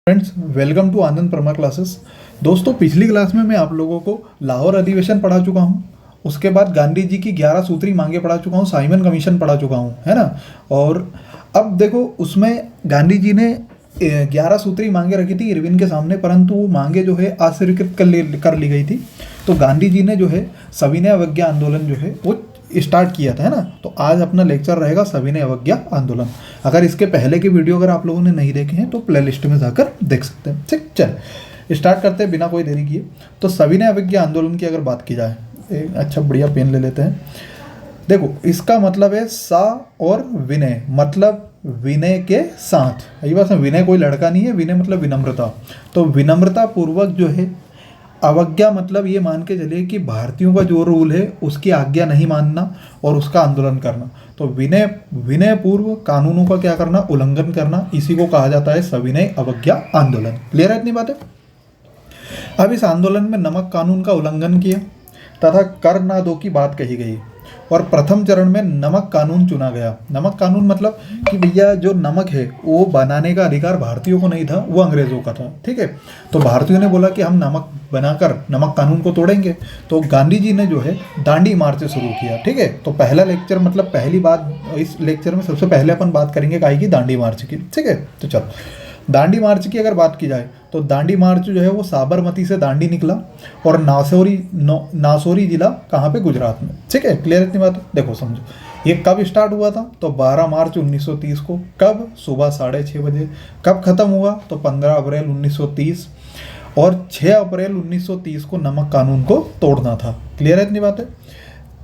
Friends, welcome to Anand Parma classes. दोस्तों, पिछली class में मैं आप लोगों को लाहौर अधिवेशन पढ़ा चुका हूँ। उसके बाद गांधी जी की 11 सूत्री मांगे पढ़ा चुका हूँ, साइमन कमीशन पढ़ा चुका हूँ, है ना। और अब देखो, उसमें गांधी जी ने 11 सूत्री मांगे रखी थी इरविन के सामने, परंतु वो मांगे जो है अस्वीकृत कर ली गई थी। तो गांधी जी ने जो है सविनय अवज्ञा आंदोलन जो है वो स्टार्ट किया था, है ना। तो आज अपना लेक्चर रहेगा सविनय अवज्ञा आंदोलन। अगर इसके पहले के वीडियो अगर आप लोगों ने नहीं देखे हैं तो प्लेलिस्ट में जाकर देख सकते हैं। ठीक, चल स्टार्ट करते हैं बिना कोई देरी किए। तो सविनय अवज्ञा आंदोलन की अगर बात की जाए, एक अच्छा बढ़िया पेन ले लेते हैं। देखो, इसका मतलब है सा और विनय, मतलब विनय के साथ। यही बात है, विनय कोई लड़का नहीं है, विनय मतलब विनम्रता। तो विनम्रता पूर्वक जो है अवज्ञा मतलब ये मान के चलिए कि भारतीयों का जो रूल है उसकी आज्ञा नहीं मानना और उसका आंदोलन करना। तो विनय पूर्व कानूनों का क्या करना, उल्लंघन करना, इसी को कहा जाता है सविनय अवज्ञा आंदोलन। क्लियर है इतनी बातें। अब इस आंदोलन में नमक कानून का उल्लंघन किया तथा कर ना दो की बात कही गई और प्रथम चरण में नमक कानून चुना गया। नमक कानून मतलब कि भैया जो नमक है वो बनाने का अधिकार भारतीयों को नहीं था, वो अंग्रेजों का था। ठीक है, तो भारतीयों ने बोला कि हम नमक बनाकर नमक कानून को तोड़ेंगे। तो गांधी जी ने जो है दांडी मार्च शुरू किया। ठीक है, तो पहला लेक्चर मतलब पहली बात इस लेक्चर में सबसे पहले अपन बात करेंगे काहे की, दांडी मार्च की। ठीक है, तो चलो दांडी मार्च की अगर बात की जाए तो दांडी मार्च जो है वो साबरमती से दांडी निकला और नासौरी जिला कहाँ पे, गुजरात में। ठीक है, क्लियर इतनी बात। देखो समझो, ये कब स्टार्ट हुआ था तो 12 मार्च 1930 को। कब? सुबह 6:30 बजे। कब खत्म हुआ तो 15 अप्रैल 1930 और 6 अप्रैल 1930 को नमक कानून को तोड़ना था। क्लियर है इतनी बात है।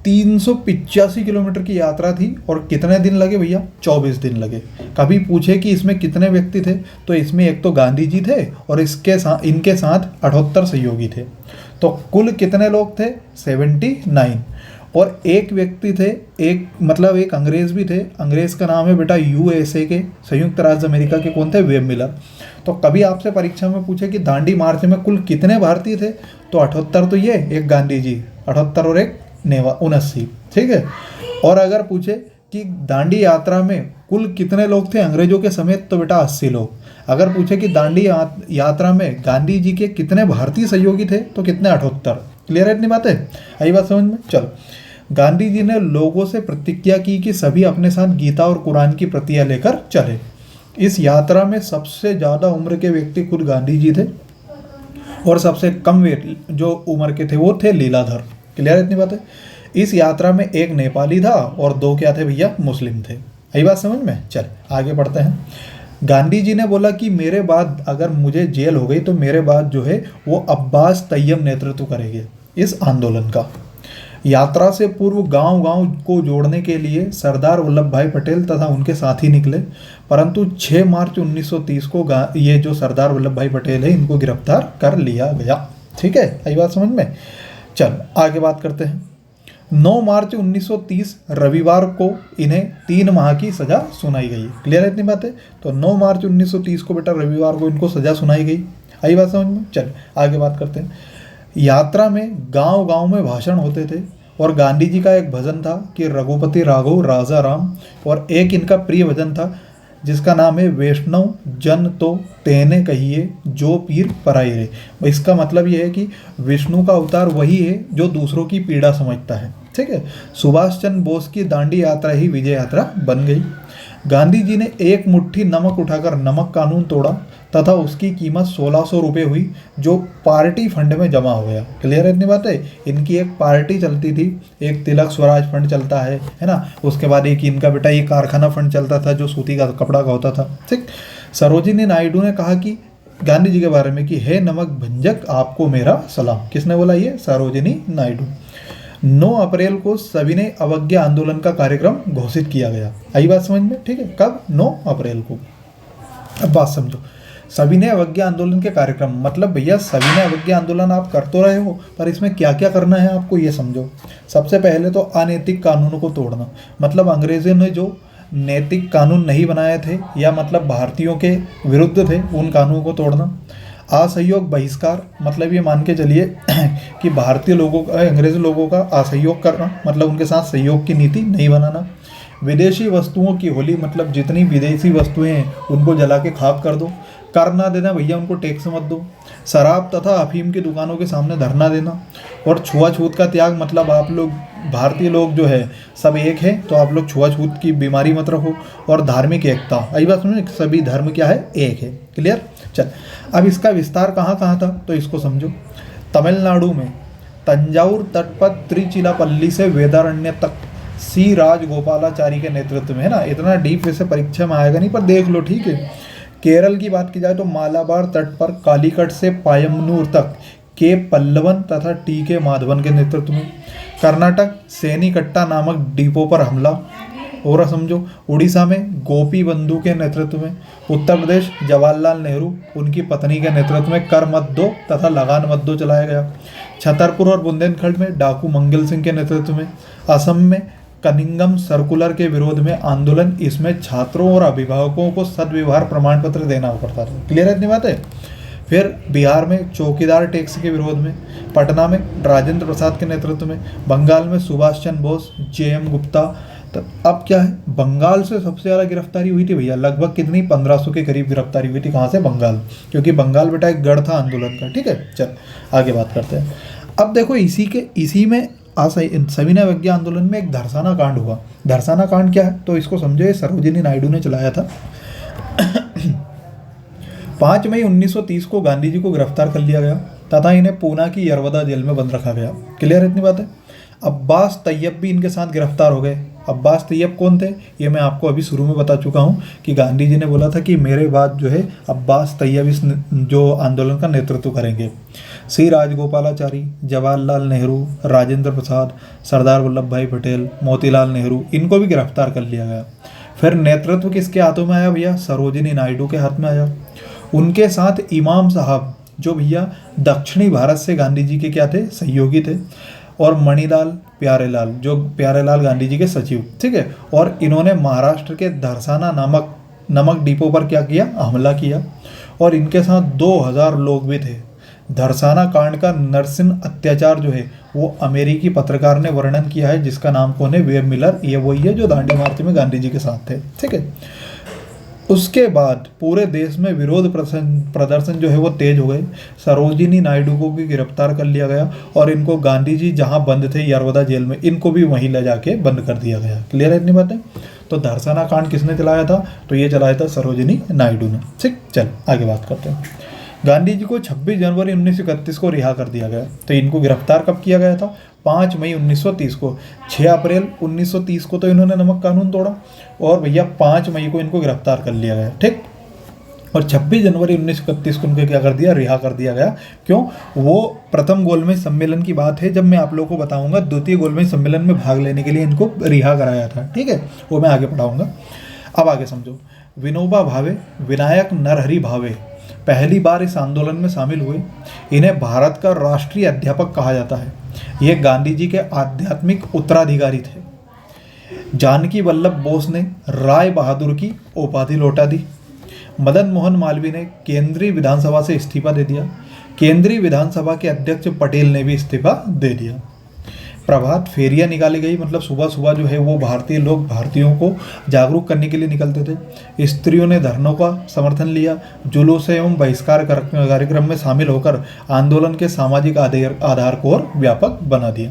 385 किलोमीटर की यात्रा थी और कितने दिन लगे भैया? 24 दिन लगे। कभी पूछे कि इसमें कितने व्यक्ति थे तो इसमें एक तो गांधी जी थे और इनके साथ 78 सहयोगी थे। तो कुल कितने लोग थे? 79। और एक व्यक्ति थे, एक अंग्रेज भी थे। अंग्रेज का नाम है बेटा यूएसए के, संयुक्त राज्य अमेरिका के, कौन थे? Web Miller. तो कभी आपसे परीक्षा में पूछे कि दांडी मार्च में कुल कितने भारतीय थे तो 78 तो ये, एक गांधी जी 78 और एक 79। ठीक है, और अगर पूछे कि दांडी यात्रा में कुल कितने लोग थे अंग्रेजों के समेत तो बेटा 80 लोग। अगर पूछे कि दांडी यात्रा में गांधी जी के कितने भारतीय सहयोगी थे तो कितने? 78। क्लियर है इतनी बात है, आई बात समझ में। चलो, गांधी जी ने लोगों से प्रतिज्ञा की कि सभी अपने साथ गीता और कुरान की प्रतियां लेकर चले। इस यात्रा में सबसे ज़्यादा उम्र के व्यक्ति खुद गांधी जी थे और सबसे कम जो उम्र के थे वो थे लीलाधर। क्लियर इतनी बात है। इस यात्रा में एक नेपाली था और 2 क्या थे भैया? मुस्लिम थे। यही बात समझ में। चल आगे बढ़ते हैं। गांधी जी ने बोला कि मेरे बाद अगर मुझे जेल हो गई तो मेरे बाद जो है वो अब्बास तैयब नेतृत्व करेंगे इस आंदोलन का। यात्रा से पूर्व गांव-गांव को जोड़ने के लिए सरदार वल्लभ भाई पटेल तथा उनके साथी निकले, परंतु 6 मार्च 1930 को ये जो सरदार वल्लभ भाई पटेल है इनको गिरफ्तार कर लिया गया। ठीक है, यही बात समझ में। चल आगे बात करते हैं। 9 मार्च 1930 रविवार को इन्हें 3 माह की सजा सुनाई गई। क्लियर है इतनी बात है। तो 9 मार्च 1930 को बेटा रविवार को इनको सजा सुनाई गई। आई बात समझ में। चल आगे बात करते हैं। यात्रा में गांव-गांव में भाषण होते थे और गांधी जी का एक भजन था कि रघुपति राघव राजा राम, और एक इनका प्रिय भजन था जिसका नाम है वैष्णव जन तो तेने कहिए जो पीर पराई रे। इसका मतलब ये है कि विष्णु का अवतार वही है जो दूसरों की पीड़ा समझता है। ठीक है, सुभाष चंद्र बोस की दांडी यात्रा ही विजय यात्रा बन गई। गांधी जी ने एक मुट्ठी नमक उठाकर नमक कानून तोड़ा तथा उसकी कीमत 1600 रुपये हुई, जो पार्टी फंड में जमा हो गया। क्लियर है इतनी बात है। इनकी एक पार्टी चलती थी, एक तिलक स्वराज फंड चलता है ना। उसके बाद एक इनका बेटा ये कारखाना फंड चलता था जो सूती का कपड़ा का होता था। ठीक, सरोजिनी नायडू ने कहा कि गांधी जी के बारे में कि हे नमक भंजक आपको मेरा सलाम। किसने बोला? ये सरोजिनी नायडू। 9 अप्रैल को सविनय अवज्ञा आंदोलन का कार्यक्रम घोषित किया गया। आई बात समझ में। ठीक है, कब? 9 अप्रैल को। अब बात समझो, सविनय अवज्ञा आंदोलन के कार्यक्रम मतलब भैया सविनय अवज्ञा आंदोलन आप कर तो रहे हो, पर इसमें क्या क्या करना है आपको ये समझो। सबसे पहले तो अनैतिक कानूनों को तोड़ना, मतलब अंग्रेजों ने जो नैतिक कानून नहीं बनाए थे या मतलब भारतीयों के विरुद्ध थे उन कानूनों को तोड़ना। असहयोग बहिष्कार, मतलब ये मान के चलिए कि भारतीय लोगों का अंग्रेज लोगों का असहयोग करना, मतलब उनके साथ सहयोग की नीति नहीं बनाना। विदेशी वस्तुओं की होली, मतलब जितनी विदेशी वस्तुएं हैं उनको जला के खाक कर दो। कर ना देना भैया, उनको टैक्स मत दो। शराब तथा अफीम की दुकानों के सामने धरना देना। और छुआछूत का त्याग, मतलब आप लोग भारतीय लोग जो है सब एक है, तो आप लोग छुआछूत की बीमारी मत रखो। और धार्मिक एकता, आई बात समझे, सभी धर्म क्या है, एक है। क्लियर। चल, अब इसका विस्तार कहाँ कहाँ था तो इसको समझो। तमिलनाडु में तंजाउर तट पर त्रिचिलापल्ली से वेदारण्य तक सी राजगोपालाचारी के नेतृत्व में, है ना, इतना डीप वैसे परीक्षा में आएगा नहीं पर देख लो, ठीक है। केरल की बात की जाए तो मालाबार तट पर कालीकट से पायमनूर तक के पल्लवन तथा टी के माधवन के नेतृत्व में। कर्नाटक सेनीकट्टा नामक डिपो पर हमला, और समझो। उड़ीसा में गोपी बंधु के नेतृत्व में। उत्तर प्रदेश जवाहरलाल नेहरू उनकी पत्नी के नेतृत्व में कर मत दो तथा लगान मत दो चलाया गया। छतरपुर और बुंदेलखंड में डाकू मंगल सिंह के नेतृत्व में। असम में कनिंगम सर्कुलर के विरोध में आंदोलन, इसमें छात्रों और अभिभावकों को सदव्यवहार प्रमाण पत्र देना पड़ता था। क्लियर है इतनी बात है। फिर बिहार में चौकीदार टैक्स के विरोध में। पटना में राजेंद्र प्रसाद के नेतृत्व में। बंगाल में सुभाष चंद्र बोस, जे.एम. गुप्ता। तो अब क्या है, बंगाल से सबसे ज़्यादा गिरफ्तारी हुई थी भैया, लगभग कितनी, 1500 के करीब गिरफ्तारी हुई थी। कहाँ से, बंगाल, क्योंकि बंगाल बेटा एक गढ़ था आंदोलन का। ठीक है, चल आगे बात करते हैं। अब देखो इसी में सविनय अवज्ञा आंदोलन में एक धरसाना कांड हुआ। धरसाना कांड क्या है तो इसको समझो, ये सरोजिनी नायडू ने चलाया था। 5 मई 1930 को गांधी जी को गिरफ्तार कर लिया गया तथा इन्हें पूना की यरवदा जेल में बंद रखा गया। क्लियर इतनी बात है। अब्बास तैयब भी इनके साथ गिरफ्तार हो गए। अब्बास तैयब कौन थे, ये मैं आपको अभी शुरू में बता चुका हूँ कि गांधी जी ने बोला था कि मेरे बाद जो है अब्बास तैयब इस जो आंदोलन का नेतृत्व करेंगे। सी राजगोपालाचारी, जवाहरलाल नेहरू, राजेंद्र प्रसाद, सरदार वल्लभ भाई पटेल, मोतीलाल नेहरू, इनको भी गिरफ्तार कर लिया गया। फिर नेतृत्व किसके हाथों में आया भैया, सरोजिनी नायडू के हाथ में आया। उनके साथ इमाम साहब, जो भैया दक्षिणी भारत से गांधी जी के क्या थे, सहयोगी थे, और मणिलाल प्यारेलाल, जो प्यारेलाल गांधी जी के सचिव। ठीक है। और इन्होंने महाराष्ट्र के धरसाना नमक डिपो पर क्या किया, हमला किया। और इनके साथ 2000 लोग भी थे। धरसाना कांड का नरसिंह अत्याचार जो है वो अमेरिकी पत्रकार ने वर्णन किया है, जिसका नाम कौन है, वेब मिलर। ये वही है जो दांडी मार्च में गांधी जी के साथ थे। ठीक है। उसके बाद पूरे देश में विरोध प्रदर्शन जो है वो तेज हो गए। सरोजिनी नायडू को भी गिरफ्तार कर लिया गया और इनको गांधी जी जहां बंद थे यरवदा जेल में, इनको भी वहीं ले जाके बंद कर दिया गया। क्लियर है इतनी बातें। तो धरसाना कांड किसने चलाया था, तो ये चलाया था सरोजिनी नायडू ने। ठीक, चल आगे बात करते हैं। गांधी जी को 26 जनवरी 1931 को रिहा कर दिया गया। तो इनको गिरफ्तार कब किया गया था, 5 मई 1930 को। 6 अप्रैल 1930 को तो इन्होंने नमक कानून तोड़ा और भैया 5 मई को इनको गिरफ्तार कर लिया गया। ठीक। और 26 जनवरी 1931 को उनको क्या कर दिया, रिहा कर दिया गया। क्यों, वो प्रथम गोलमेज सम्मेलन की बात है, जब मैं आप लोगों को बताऊंगा द्वितीय गोलमेज सम्मेलन में भाग लेने के लिए इनको रिहा कराया था। ठीक है, वो मैं आगे पढ़ाऊंगा। अब आगे समझो। विनोबा भावे, विनायक नरहरि भावे पहली बार इस आंदोलन में शामिल हुए। इन्हें भारत का राष्ट्रीय अध्यापक कहा जाता है। ये गांधी जी के आध्यात्मिक उत्तराधिकारी थे। जानकी वल्लभ बोस ने राय बहादुर की उपाधि लौटा दी। मदन मोहन मालवीय ने केंद्रीय विधानसभा से इस्तीफा दे दिया। केंद्रीय विधानसभा के अध्यक्ष पटेल ने भी इस्तीफा दे दिया। प्रभात फेरियां निकाली गई, मतलब सुबह सुबह जो है वो भारतीय लोग भारतीयों को जागरूक करने के लिए निकलते थे। स्त्रियों ने धरनों का समर्थन लिया। जुलूस एवं बहिष्कार कार्यक्रम में शामिल होकर आंदोलन के सामाजिक आधार को और व्यापक बना दिया।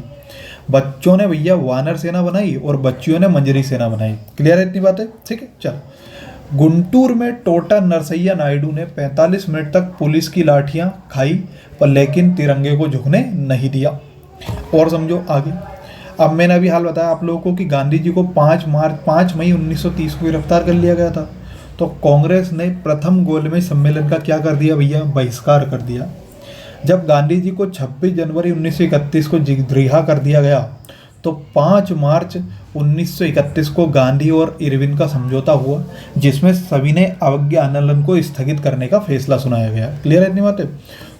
बच्चों ने भैया वानर सेना बनाई और बच्चियों ने मंजरी सेना बनाई। क्लियर है इतनी बात है। ठीक है, चलो। गुंटूर में टोटा नरसैया नायडू ने 45 मिनट तक पुलिस की लाठियां खाई, पर लेकिन तिरंगे को झुकने नहीं दिया। और समझो आगे। अब मैंने अभी हाल बताया आप लोगों को कि गांधी जी को 5 मई 1930 को गिरफ्तार कर लिया गया था। तो कांग्रेस ने प्रथम गोलमेज सम्मेलन का क्या कर दिया भैया, बहिष्कार कर दिया। जब गांधी जी को 26 जनवरी 1931 को रिहा कर दिया गया तो 5 मार्च 1931 को गांधी और इरविन का समझौता हुआ, जिसमें सविनय अवज्ञा आंदोलन को स्थगित करने का फैसला सुनाया गया। क्लियर है इतनी बात है।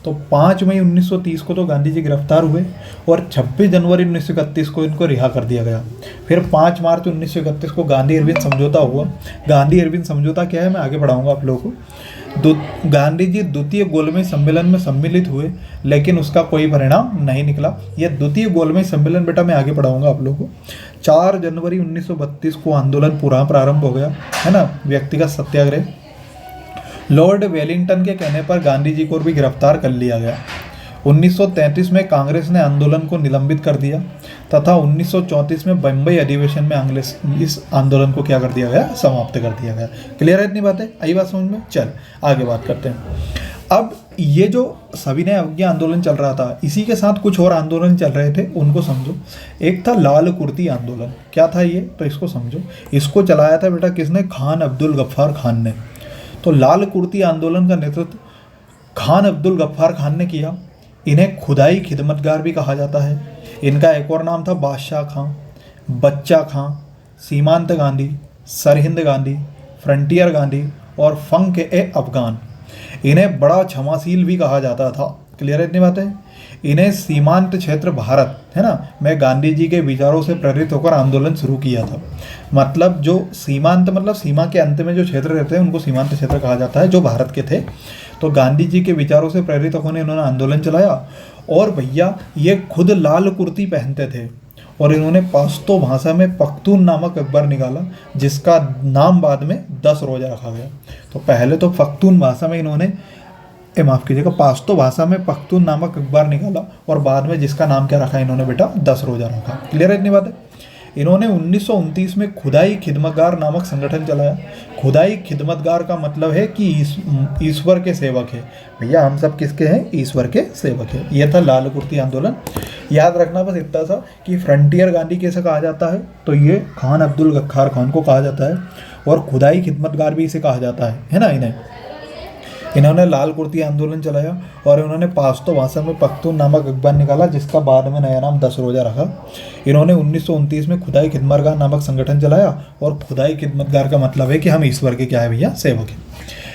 तो 5 मई 1930 को तो गांधी जी गिरफ्तार हुए और 26 जनवरी 1931 को इनको रिहा कर दिया गया। फिर 5 मार्च 1931 को गांधी इरविन समझौता हुआ। गांधी इरविन समझौता क्या है मैं आगे बढ़ाऊंगा आप लोगों को। गांधी जी द्वितीय गोलमेज सम्मेलन में सम्मिलित हुए, लेकिन उसका कोई परिणाम नहीं निकला। यह द्वितीय गोलमेज सम्मेलन बेटा मैं आगे पढ़ाऊंगा आप लोगों को। 4 जनवरी 1932 को आंदोलन पुनः प्रारंभ हो गया, है ना, व्यक्तिगत सत्याग्रह। लॉर्ड वेलिंगटन के कहने पर गांधी जी को भी गिरफ्तार कर लिया गया। 1933 में कांग्रेस ने आंदोलन को निलंबित कर दिया तथा 1934 में बम्बई अधिवेशन में इस आंदोलन को क्या कर दिया गया, समाप्त कर दिया गया। क्लियर है इतनी बातें, आई बात समझ में? चल आगे बात करते हैं। अब ये जो सविनय अवज्ञा आंदोलन चल रहा था, इसी के साथ कुछ और आंदोलन चल रहे थे, उनको समझो। एक था लाल कुर्ती आंदोलन। क्या था ये, तो इसको समझो। इसको चलाया था बेटा किसने? खान अब्दुल गफ्फार खान ने। तो लाल कुर्ती आंदोलन का नेतृत्व खान अब्दुल गफ्फार खान ने किया। इन्हें खुदाई खिदमतगार भी कहा जाता है। इनका एक और नाम था बादशाह खां, बच्चा खां, सीमांत गांधी, सरहिंद गांधी, फ्रंटियर गांधी और फंक ए अफगान। इन्हें बड़ा क्षमाशील भी कहा जाता था। क्लियर है इतनी बातें? इन्हें सीमांत क्षेत्र भारत, है ना, में गांधी जी के विचारों से प्रेरित होकर आंदोलन शुरू किया था। मतलब जो सीमांत, मतलब सीमा के अंत में जो क्षेत्र रहते हैं उनको सीमांत क्षेत्र कहा जाता है, जो भारत के थे। तो गांधी जी के विचारों से प्रेरित होकर इन्होंने आंदोलन चलाया। और भैया ये खुद लाल कुर्ती पहनते थे और इन्होंने पश्तो भाषा में पख्तून नामक अखबार निकाला, जिसका नाम बाद में 10 रोज़ा रखा गया। तो पहले तो पख्तून भाषा में इन्होंने, माफ़ कीजिएगा, पश्तो भाषा में पख्तून नामक अखबार निकाला और बाद में जिसका नाम क्या रखा इन्होंने बेटा? 10 रोज़ा रखा। क्लियर है इतनी बात है? इन्होंने 1929 में खुदाई खिदमतगार नामक संगठन चलाया। खुदाई खिदमतगार का मतलब है कि ईश्वर के सेवक है। भैया हम सब किसके हैं? ईश्वर के सेवक है। यह था लाल कुर्ती आंदोलन। याद रखना बस इतना सा कि फ्रंटियर गांधी कैसे कहा जाता है, तो ये खान अब्दुल गफ्फार खान को कहा जाता है। और खुदाई खिदमतगार भी इसे कहा जाता है ना। इन्होंने लाल कुर्ती आंदोलन चलाया और इन्होंने पश्तो भाषा में पख्तून नामक अखबार निकाला, जिसका बाद में नया नाम 10 रोज़ा रखा। इन्होंने 1929 में खुदाई खिदमतगार नामक संगठन चलाया और खुदाई खिदमतगार का मतलब है कि हम ईश्वर के क्या है भैया? सेवक हैं।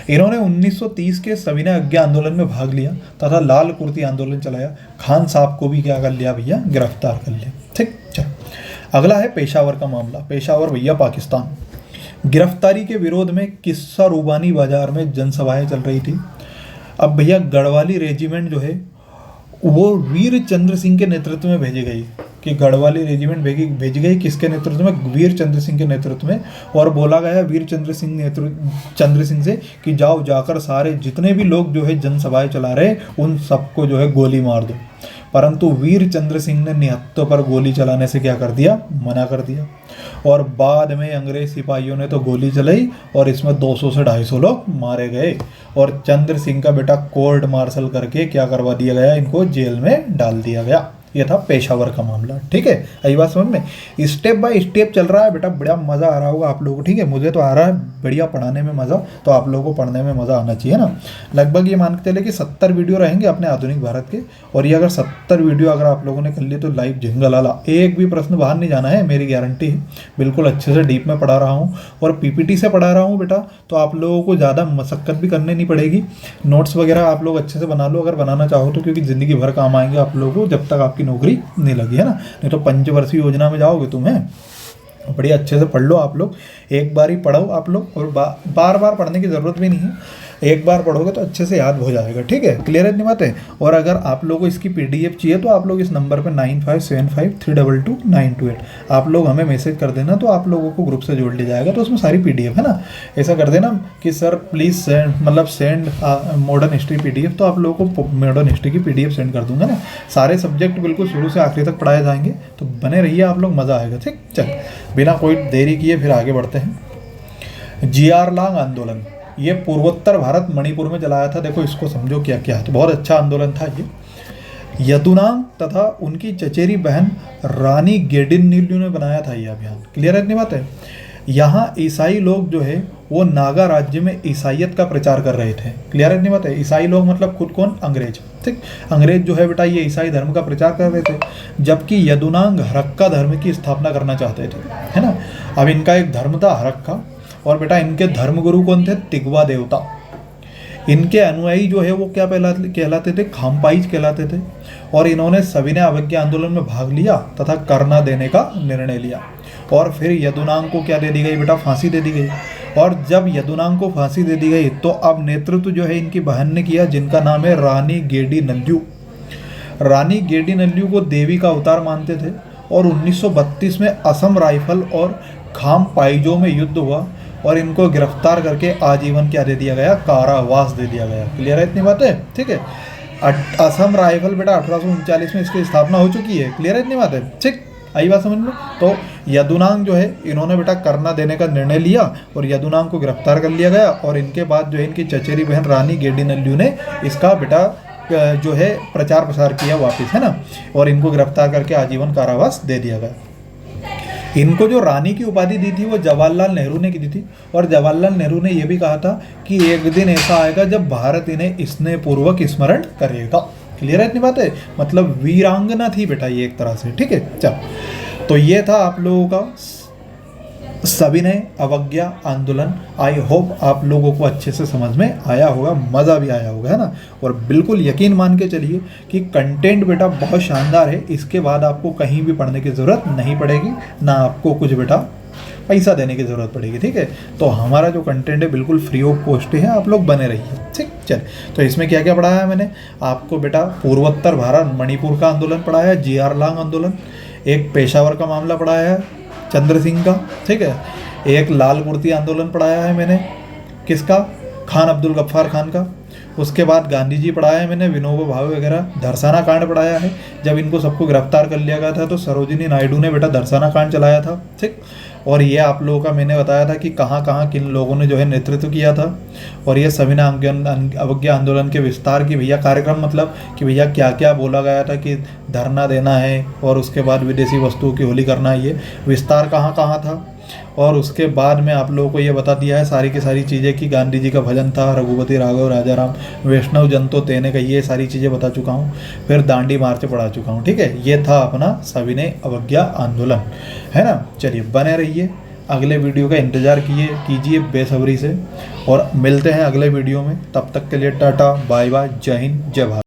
इन्होंने 1930 के सविनय अवज्ञा आंदोलन में भाग लिया तथा लाल कुर्ती आंदोलन चलाया। खान साहब को भी क्या कर लिया भैया? गिरफ्तार कर लिया। ठीक, चल अगला है पेशावर का मामला। पेशावर भैया पाकिस्तान। गिरफ्तारी के विरोध में किस्सा रूबानी बाजार में जनसभाएं चल रही थी। अब भैया गढ़वाली रेजिमेंट जो है वो वीर चंद्र सिंह के नेतृत्व में भेजी गई। कि गढ़वाली रेजिमेंट भेजी गई किसके नेतृत्व में? वीर चंद्र सिंह के नेतृत्व में। और बोला गया वीर चंद्र सिंह से कि जाओ जाकर सारे जितने भी लोग जो है जनसभाएं चला रहे उन सबको जो है गोली मार दो। परंतु वीर चंद्र सिंह ने निहत्तों पर गोली चलाने से क्या कर दिया? मना कर दिया। और बाद में अंग्रेज सिपाहियों ने तो गोली चलाई और इसमें 200 से 250 लोग मारे गए और चंद्र सिंह का बेटा कोर्ट मार्शल करके क्या करवा दिया गया? इनको जेल में डाल दिया गया। ये था पेशावर का मामला। ठीक है, आई बात समझ में? स्टेप बाय स्टेप चल रहा है बेटा, बड़ा मज़ा आ रहा होगा आप लोगों को। ठीक है, मुझे तो आ रहा है बढ़िया पढ़ाने में मज़ा, तो आप लोगों को पढ़ने में मज़ा आना चाहिए ना। लगभग ये मान के चले कि 70 वीडियो रहेंगे अपने आधुनिक भारत के। और ये अगर 70 वीडियो अगर आप लोगों ने कर लिए तो लाइव झिंगलाला, एक भी प्रश्न बाहर नहीं जाना है, मेरी गारंटी है। बिल्कुल अच्छे से डीप में पढ़ा रहा हूँ और पीपीटी से पढ़ा रहा हूँ बेटा, तो आप लोगों को ज़्यादा मशक्कत भी करनी नहीं पड़ेगी। नोट्स वगैरह आप लोग अच्छे से बना लो अगर बनाना चाहो तो, क्योंकि ज़िंदगी भर काम आएंगे आप लोगों को जब तक आपकी नौकरी नहीं लगी, है ना। नहीं तो पंचवर्षीय योजना में जाओगे तुम्हें। बड़ी अच्छे से पढ़ लो आप लोग, एक बार ही पढ़ो आप लोग, और बार बार पढ़ने की ज़रूरत भी नहीं है। एक बार पढ़ोगे तो अच्छे से याद हो जाएगा। ठीक है, क्लियर है इतनी बात है? और अगर आप लोगों को इसकी पीडीएफ चाहिए तो आप लोग इस नंबर पे 9575322928 आप लोग हमें मैसेज कर देना, तो आप लोगों को ग्रुप से जोड़ लिया जाएगा। तो उसमें सारी पीडीएफ है ना। ऐसा कर देना कि sir please send modern history PDF, तो आप लोगों को मॉडर्न हिस्ट्री की पीडीएफ सेंड कर दूंगा ना। सारे सब्जेक्ट बिल्कुल शुरू से आखिरी तक पढ़ाए जाएंगे, तो बने रहिए आप लोग, मज़ा आएगा। ठीक, चल बिना कोई देरी किए फिर आगे बढ़ते हैं। जियारलांग आंदोलन, ये पूर्वोत्तर भारत मणिपुर में चलाया था। देखो इसको समझो क्या क्या है। तो बहुत अच्छा आंदोलन था ये। यदुनांग तथा उनकी चचेरी बहन रानी गेडिनलियू ने बनाया था ये अभियान। क्लियर है इतनी बात है? यहाँ ईसाई लोग जो है वो नागा राज्य में ईसाइयत का प्रचार कर रहे थे। क्लियर है इतनी बात है? ईसाई लोग मतलब खुद कौन? अंग्रेज। ठीक, अंग्रेज जो है बेटा ये ईसाई धर्म का प्रचार कर रहे थे, जबकि यदुनांग हरक्का धर्म की स्थापना करना चाहते थे, है ना। अब इनका एक धर्म था हरक्का, और बेटा इनके धर्मगुरु कौन थे? तिगवा देवता। इनके अनुयायी जो है वो क्या कहलाते थे? खामपाइज कहलाते थे। और इन्होंने सविनय अवज्ञा आंदोलन में भाग लिया तथा करना देने का निर्णय लिया। और फिर यदुनांग को क्या दे दी गई बेटा? फांसी दे दी गई। और जब यदुनांग को फांसी दे दी गई तो अब नेतृत्व जो है इनकी बहन ने किया, जिनका नाम है रानी गेडिनलियू। रानी गेडिनलियू को देवी का अवतार मानते थे। और 1932 में असम राइफल और खामपाइजों में युद्ध हुआ और इनको गिरफ्तार करके आजीवन क्या दे दिया गया, कारावास दे दिया गया। क्लियर है इतनी बातें, ठीक है। असम राइफल बेटा 1839 में इसकी स्थापना हो चुकी है। क्लियर है इतनी बात है, ठीक। आई बात समझ में। तो यदुनांग जो है इन्होंने बेटा करना देने का निर्णय लिया और यदुनांग को गिरफ्तार कर लिया गया, और इनके बाद जो है इनकी चचेरी बहन रानी गेडिनल्यू ने इसका बेटा जो है प्रचार प्रसार किया वापस, है ना, और इनको गिरफ्तार करके आजीवन कारावास दे दिया गया। इनको जो रानी की उपाधि दी थी वो जवाहरलाल नेहरू ने की दी थी, और जवाहरलाल नेहरू ने यह भी कहा था कि एक दिन ऐसा आएगा जब भारत इन्हें स्नेहपूर्वक स्मरण करेगा। क्लियर है इतनी बात है, मतलब वीरांगना थी बेटा ये एक तरह से, ठीक है। चलो, तो ये था आप लोगों का सविनय अवज्ञा आंदोलन। आई होप आप लोगों को अच्छे से समझ में आया होगा, मज़ा भी आया होगा, है ना। और बिल्कुल यकीन मान के चलिए कि कंटेंट बेटा बहुत शानदार है। इसके बाद आपको कहीं भी पढ़ने की ज़रूरत नहीं पड़ेगी, ना आपको कुछ बेटा पैसा देने की ज़रूरत पड़ेगी, ठीक है। तो हमारा जो कंटेंट है बिल्कुल फ्री ऑफ कॉस्ट है, आप लोग बने रहिए, ठीक। चल, तो इसमें क्या क्या पढ़ाया है मैंने आपको बेटा, पूर्वोत्तर भारत मणिपुर का आंदोलन पढ़ाया है, जी.आर. लांग आंदोलन, एक पेशावर का मामला पढ़ाया है चंद्र सिंह का, ठीक है, एक लाल कुर्ती आंदोलन पढ़ाया है मैंने, किसका, खान अब्दुल गफ्फार खान का। उसके बाद गांधी जी पढ़ाया है मैंने, विनोबा भावे वगैरह, दर्शाना कांड पढ़ाया है। जब इनको सबको गिरफ्तार कर लिया गया था तो सरोजिनी नायडू ने बेटा दर्शाना कांड चलाया था, ठीक। और ये आप लोगों का मैंने बताया था कि कहाँ कहाँ किन लोगों ने जो है नेतृत्व किया था। और ये सविनय अवज्ञा आंदोलन के विस्तार की भैया कार्यक्रम, मतलब कि भैया क्या क्या बोला गया था कि धरना देना है और उसके बाद विदेशी वस्तुओं की होली करना है, ये विस्तार कहाँ कहाँ था। और उसके बाद में आप लोगों को ये बता दिया है सारी की सारी चीज़ें कि गांधी जी का भजन था, रघुपति राघव राजा राम, वैष्णव जन तो तेने का, ये सारी चीज़ें बता चुका हूँ। फिर दांडी मार्च पढ़ा चुका हूँ, ठीक है। ये था अपना सविनय अवज्ञा आंदोलन, है ना। चलिए बने रहिए, अगले वीडियो का इंतज़ार कीजिए बेसब्री से, और मिलते हैं अगले वीडियो में। तब तक के लिए टाटा बाय बाय, जय हिंद जय भारत।